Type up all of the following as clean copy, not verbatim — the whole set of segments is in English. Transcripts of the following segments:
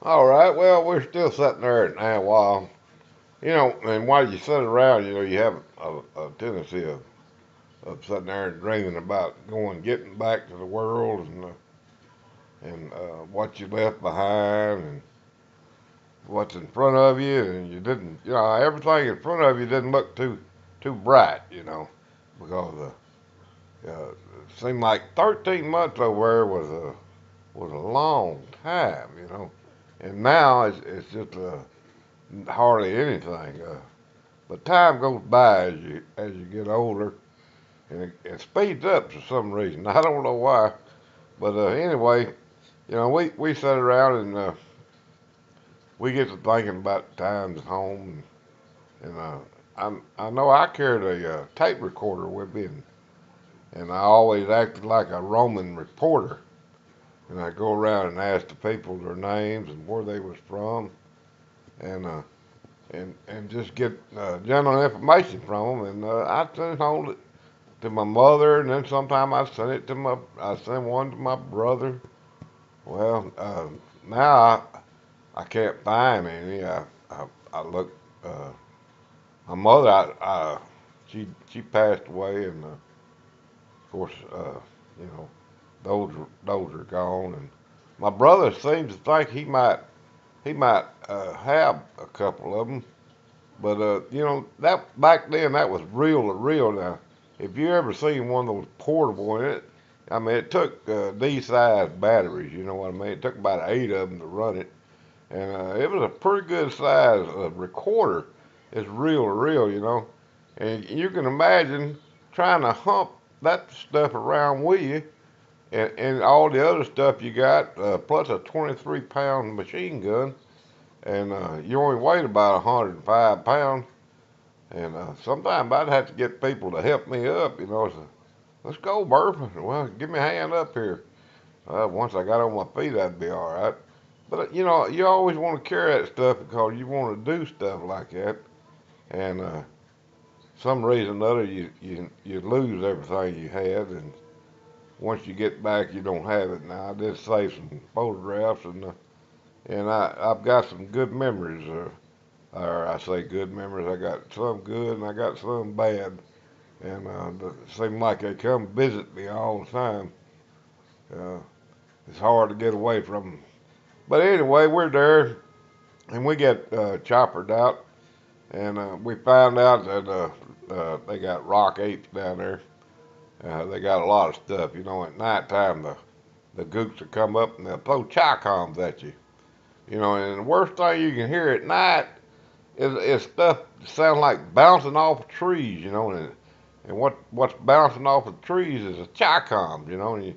All right. Well, we're still sitting there now while and while you sit around, you have a tendency of sitting there and dreaming about getting back to the world and what you left behind and what's in front of you, and you didn't, everything in front of you didn't look too bright, because it seemed like 13 months over there was a long time, and now it's just hardly anything. But time goes by as you get older, and it speeds up for some reason. I don't know why, but anyway, we sit around and we get to thinking about times at home, and I know I carried a tape recorder with me, and I always acted like a Roman reporter, and I go around and ask the people their names and where they was from, and just get general information from them, and I send it home to my mother, and then sometime I send one to my brother. Well, now I can't find any. I look. My mother, she passed away, and of course, you know, those are gone. And my brother seems to think he might have a couple of them, but that back then that was real to real. Now, if you ever seen one of those portable in it, I mean, it took these size batteries. You know what I mean? It took about 8 of them to run it, and it was a pretty good size recorder. It's real to real, and you can imagine trying to hump that stuff around with you, and all the other stuff you got, plus a 23-pound machine gun, and you only weighed about 105 pounds. And sometimes I'd have to get people to help me up, so, let's go, Burp. Well, give me a hand up here. Once I got on my feet, I'd be all right. But you always want to carry that stuff because you want to do stuff like that, and some reason or other you lose everything you had, and once you get back, you don't have it. Now I did save some photographs, and I've got some good memories. Or I say good memories. I got some good and I got some bad, and it seems like they come visit me all the time. Uh, it's hard to get away from them. But anyway, we're there, and we get choppered out, and we found out that they got rock apes down there. They got a lot of stuff. At nighttime, the gooks will come up and they'll throw chi-coms at you. And the worst thing you can hear at night is stuff that sounds like bouncing off of trees, and what's bouncing off of trees is a chi-com, and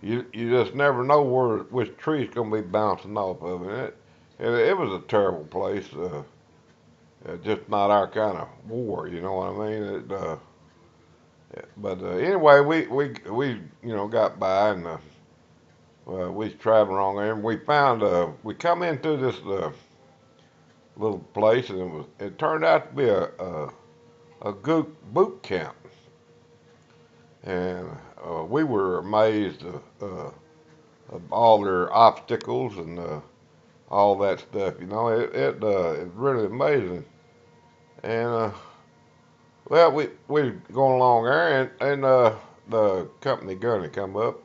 you just never know which tree is going to be bouncing off of. And it was a terrible place. Just not our kind of war, you know what I mean? But anyway, we got by, and we was traveling along there, and we come into this little place, and it turned out to be a good boot camp, and we were amazed of all their obstacles and all that stuff. It's really amazing. And well, we going along there, and the company gunner come up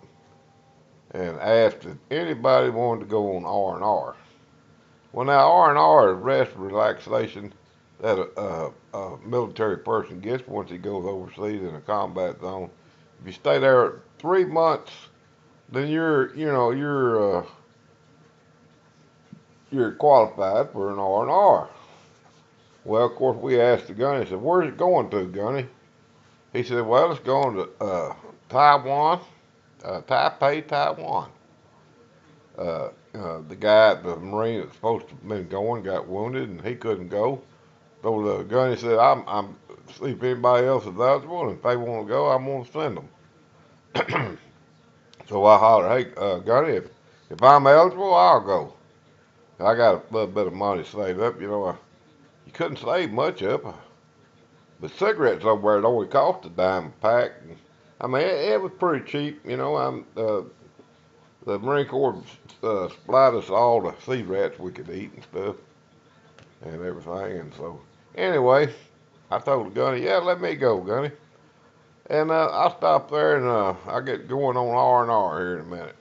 and asked if anybody wanted to go on R&R. Well, now R&R is rest and relaxation that a military person gets once he goes overseas in a combat zone. If you stay there 3 months, then you're qualified for an R&R. Well, of course, we asked the gunny. He said, "Where's it going to, gunny?" He said, "Well, it's going to Taiwan, Taipei, Taiwan." The guy, the Marine that's supposed to have been going, got wounded and he couldn't go. So the gunny said, I'm see if anybody else is eligible, and if they want to go, I'm going to send them. So I hollered, "Hey, gunny, if I'm eligible, I'll go." I got a little bit of money saved up. You couldn't save much up. But cigarettes over there only cost a dime a pack. I mean, it was pretty cheap. the Marine Corps supplied us all the sea rats we could eat and stuff and everything. And so, anyway, I told Gunny, yeah, let me go, Gunny. And I stopped there and I get going on R&R here in a minute.